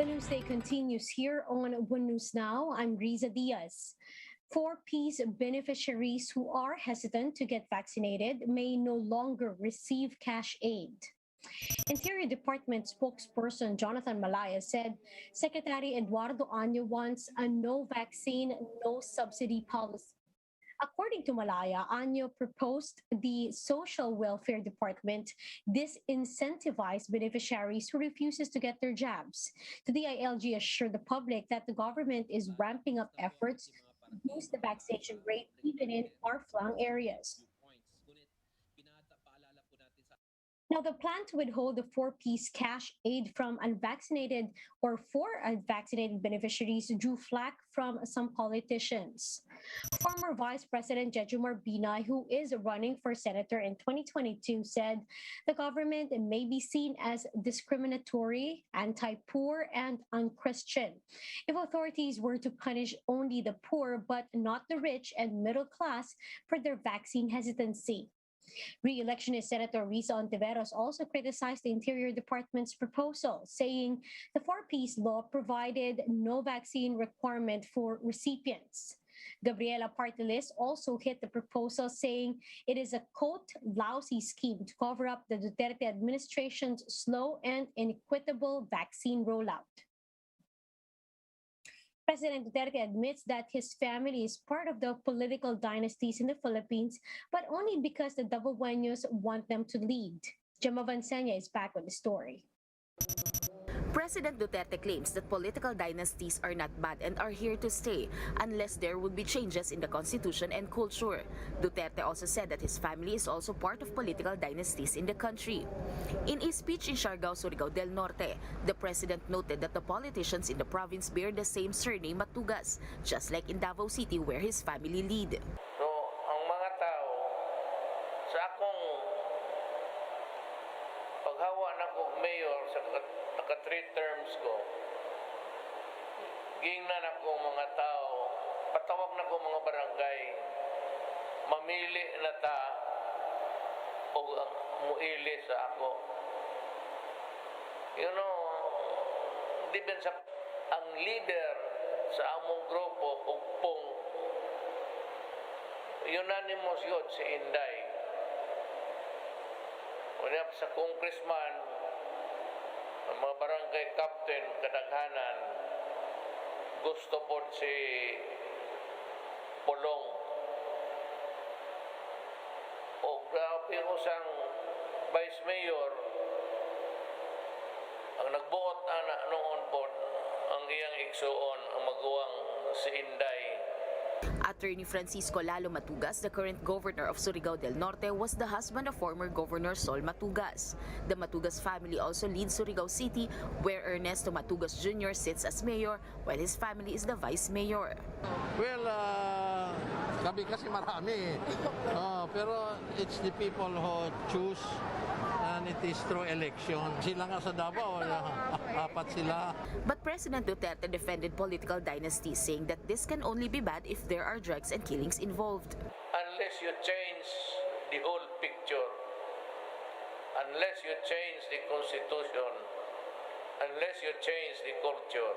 The news day continues here on One News Now. I'm Riza Diaz. 4Ps beneficiaries who are hesitant to get vaccinated may no longer receive cash aid. Interior Department spokesperson Jonathan Malaya said Secretary Eduardo Año wants a no vaccine, no subsidy policy. According to Malaya, Año proposed the Social Welfare Department disincentivize beneficiaries who refuses to get their jabs. The DILG assured the public that the government is ramping up efforts to boost the vaccination rate even in far-flung areas. Now, the plan to withhold the 4Ps cash aid from unvaccinated or for unvaccinated beneficiaries drew flack from some politicians. Former Vice President Jejomar Binay, who is running for senator in 2022, said the government may be seen as discriminatory, anti-poor, and unchristian if authorities were to punish only the poor but not the rich and middle class for their vaccine hesitancy. Re-electionist Senator Risa Ontiveros also criticized the Interior Department's proposal, saying the 4Ps law provided no vaccine requirement for recipients. Gabriela Partilis also hit the proposal, saying it is a, quote, lousy scheme to cover up the Duterte administration's slow and inequitable vaccine rollout. President Duterte admits that his family is part of the political dynasties in the Philippines, but only because the Davaoenos want them to lead. Gemma Vansenia is back with the story. President Duterte claims that political dynasties are not bad and are here to stay unless there would be changes in the constitution and culture. Duterte also said that his family is also part of political dynasties in the country. In a speech in Siargao, Surigao del Norte, the president noted that the politicians in the province bear the same surname Matugas, just like in Davao City where his family lead. So, ang mga tao sa akong paghawa na kong mayor sa naka 3 terms ko, gingnan ako mga tao, patawag na ko mga barangay, mamili na ta o muili sa ako. You know, di ba sa ang leader sa among grupo, Pugpong, unanimous yun si Inday. Kaya sa congressman, ang mga barangay captain, kadaghanan, gusto po si Polong. O grabe ko sang vice mayor, ang nagbuot ana noon po, ang iyang igsuon, ang maguwang si Inday. Attorney Francisco Lalo Matugas, the current governor of Surigao del Norte, was the husband of former Governor Sol Matugas. The Matugas family also leads Surigao City, where Ernesto Matugas Jr. sits as mayor, while his family is the vice mayor. Well, kami kasi marami. Pero it's the people who choose and it is through election. Sila nga sa Davao, apat sila. But President Duterte defended political dynasties, saying that this can only be bad if there are drugs and killings involved. Unless you change the whole picture, unless you change the constitution, unless you change the culture,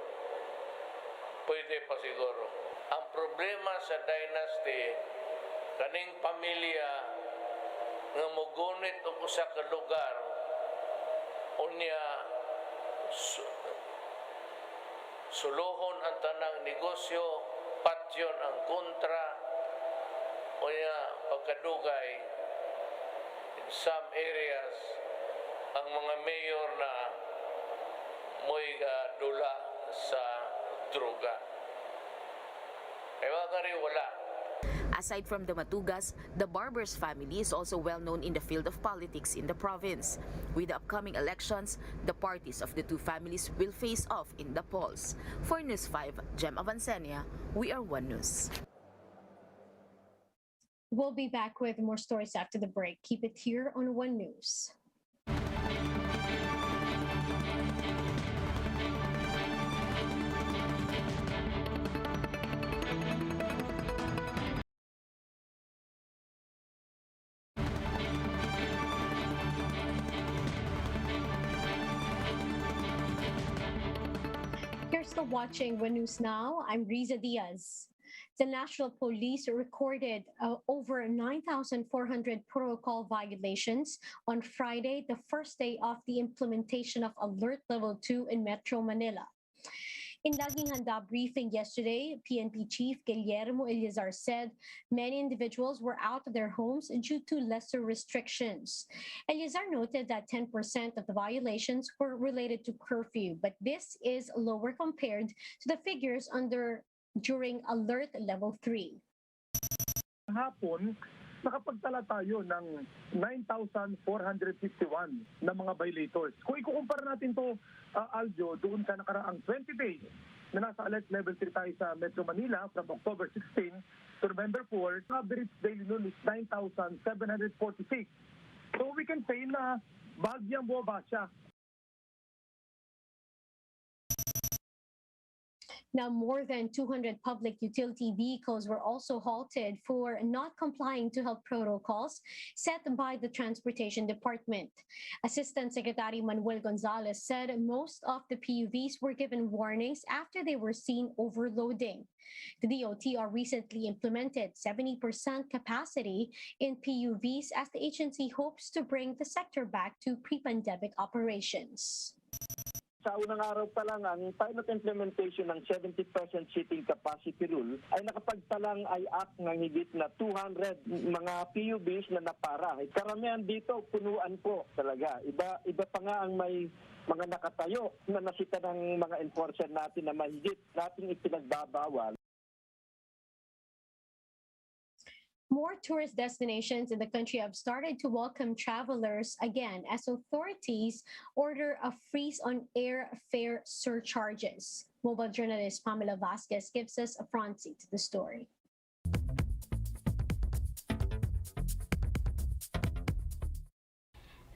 pwede pa siguro. Ang problema sa dynasty, kaning pamilya nga mugunit og usa ka lugar unya suluhon ang tanang negosyo, patyon ang kontra, unya pagkadugay in some areas ang mga mayor na mo'y dula sa droga. Kaya nga rin wala. Aside from the Matugas, the Barbers family is also well known in the field of politics in the province. With the upcoming elections, the parties of the two families will face off in the polls. For News 5, Gem Avancenia, we are One News. We'll be back with more stories after the break. Keep it here on One News. still watching One News Now, I'm Riza Diaz. The National Police recorded over 9,400 protocol violations on Friday, the first day of the implementation of Alert Level 2 in Metro Manila. In Laging Handa briefing yesterday, PNP Chief Guillermo Eleazar said many individuals were out of their homes due to lesser restrictions. Eleazar noted that 10% of the violations were related to curfew, but this is lower compared to the figures during Alert Level 3. Hapon, nakapagtala tayo ng 9,451 na mga violators. Kung ikukumpara natin to, Aljo, doon sa nakaraang 20 days na nasa alert level 3 tayo sa Metro Manila from October 16 to November 4, average daily noon is 9,746. So we can say na bagyang bumaba siya. Now, more than 200 public utility vehicles were also halted for not complying to health protocols set by the Transportation Department. Assistant Secretary Manuel Gonzalez said most of the PUVs were given warnings after they were seen overloading. The DOTR recently implemented 70% capacity in PUVs as the agency hopes to bring the sector back to pre-pandemic operations. Sa unang araw pa lang, ang pilot implementation ng 70% seating capacity rule ay nakapagtalang ay up ng higit na 200 mga PUBs na napara. Karamihan dito, punuan po talaga. Iba pa nga ang may mga nakatayo na nasita ng mga enforcer natin na mahigit natin ipinagbabawal. More tourist destinations in the country have started to welcome travelers again as authorities order a freeze on airfare surcharges. Mobile journalist Pamela Vasquez gives us a front seat to the story.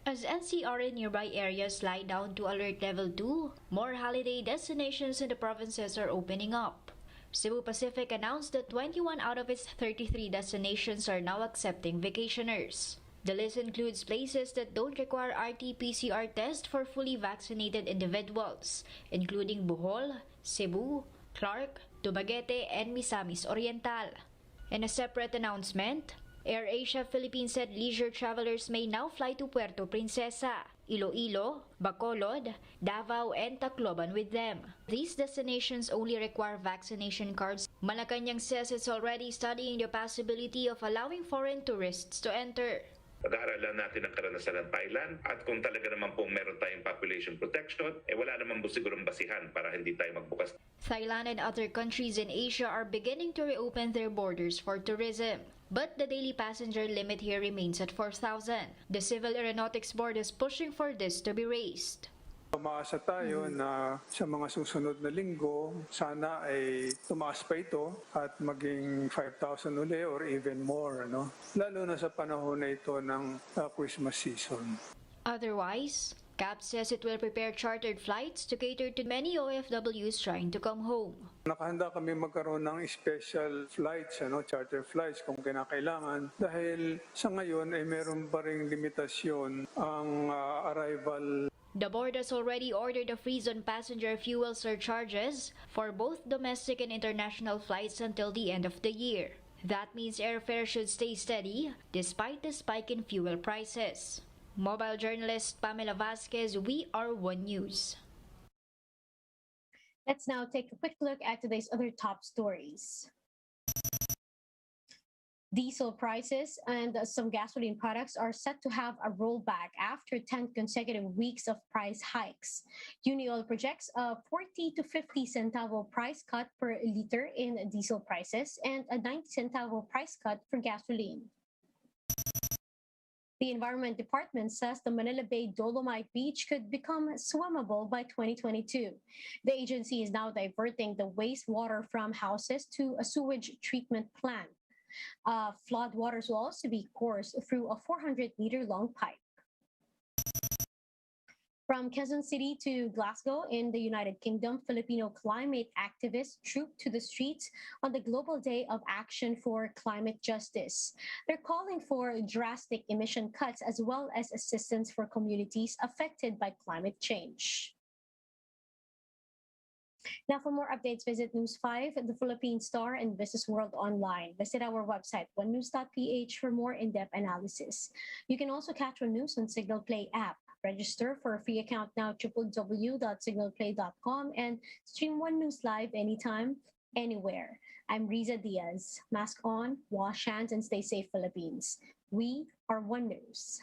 As NCR and nearby areas slide down to Alert Level 2, more holiday destinations in the provinces are opening up. Cebu Pacific announced that 21 out of its 33 destinations are now accepting vacationers. The list includes places that don't require RT-PCR test for fully vaccinated individuals, including Bohol, Cebu, Clark, Dumaguete, and Misamis Oriental. In a separate announcement, AirAsia Philippines said leisure travelers may now fly to Puerto Princesa, Iloilo, Bacolod, Davao, and Tacloban with them. These destinations only require vaccination cards. Malacanang says it's already studying the possibility of allowing foreign tourists to enter. Pag-aaralan natin ang karanasan ng Thailand at kung talaga naman pong meron tayong population protection, wala naman po sigurong basihan para hindi tayo magbukas. Thailand and other countries in Asia are beginning to reopen their borders for tourism. But the daily passenger limit here remains at 4,000. The Civil Aeronautics Board is pushing for this to be raised. Umaasa tayo na sa mga susunod na linggo, sana ay tumaas pa ito at maging 5,000 uli or even more, lalo na sa panahon na ito ng Christmas season. Otherwise, CAP says it will prepare chartered flights to cater to many OFWs trying to come home. Nakahanda kami magkaroon ng special flights, charter flights kung kinakailangan dahil sa ngayon ay meron pa ring limitasyon ang arrival. The board has already ordered a freeze on passenger fuel surcharges for both domestic and international flights until the end of the year. That means airfare should stay steady despite the spike in fuel prices. Mobile journalist Pamela Vasquez, We Are One News. Let's now take a quick look at today's other top stories. Diesel prices and some gasoline products are set to have a rollback after 10 consecutive weeks of price hikes. Unioil projects a 40 to 50 centavo price cut per liter in diesel prices and a 90 centavo price cut for gasoline. The Environment Department says the Manila Bay Dolomite Beach could become swimmable by 2022. The agency is now diverting the wastewater from houses to a sewage treatment plant. Flood waters will also be coursed through a 400-meter-long pipe. From Quezon City to Glasgow in the United Kingdom, Filipino climate activists trooped to the streets on the Global Day of Action for Climate Justice. They're calling for drastic emission cuts as well as assistance for communities affected by climate change. Now, for more updates, visit News 5, the Philippine Star, and Business World Online. Visit our website, onenews.ph, for more in-depth analysis. You can also catch One News on Signal Play app. Register for a free account now at www.signalplay.com and stream One News live anytime, anywhere. I'm Riza Diaz. Mask on, wash hands, and stay safe, Philippines. We are One News.